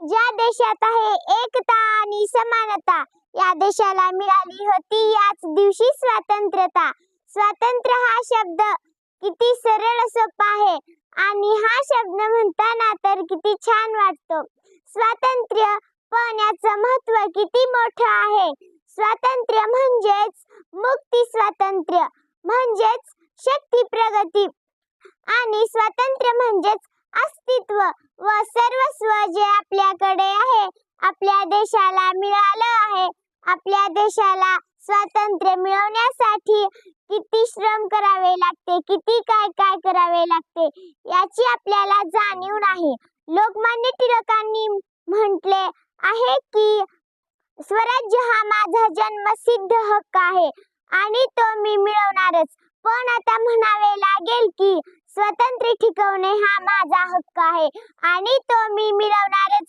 ज्या देशात आहे एकता आणि समानता, या देशाला मिळाली होती याच दिवशी स्वातंत्र्यता. स्वातंत्र्य हा शब्द किती सरळ सोपा आहे आणि हा शब्द म्हणताना तर किती छान वाटतो. स्वातंत्र्य, पण याचं महत्त्व किती मोठं आहे. स्वातंत्र्य म्हणजेच मुक्ती, स्वातंत्र्य म्हणजेच शक्ती, प्रगती आणि स्वातंत्र्य म्हणजेच अस्तित्व व सर्वस्व जे आपल्याकडे आहे. आपल्या देशाला मिळालं आहे. आपल्या देशाला स्वातंत्र्य मिळवण्यासाठी किती श्रम करावे लागते, किती काय काय करावे लागते याची आपल्याला जाणीव नाही. लोकमान्य टिळकांनी म्हटले आहे की स्वराज्य हा माझा जन्मसिद्ध हक्क आहे आणि तो मी मिळवणारच. पण आता म्हणावे लागेल की स्वातंत्र्य टिकवणे हा माझा हक्क आहे आणि तो मी मिळवणारच.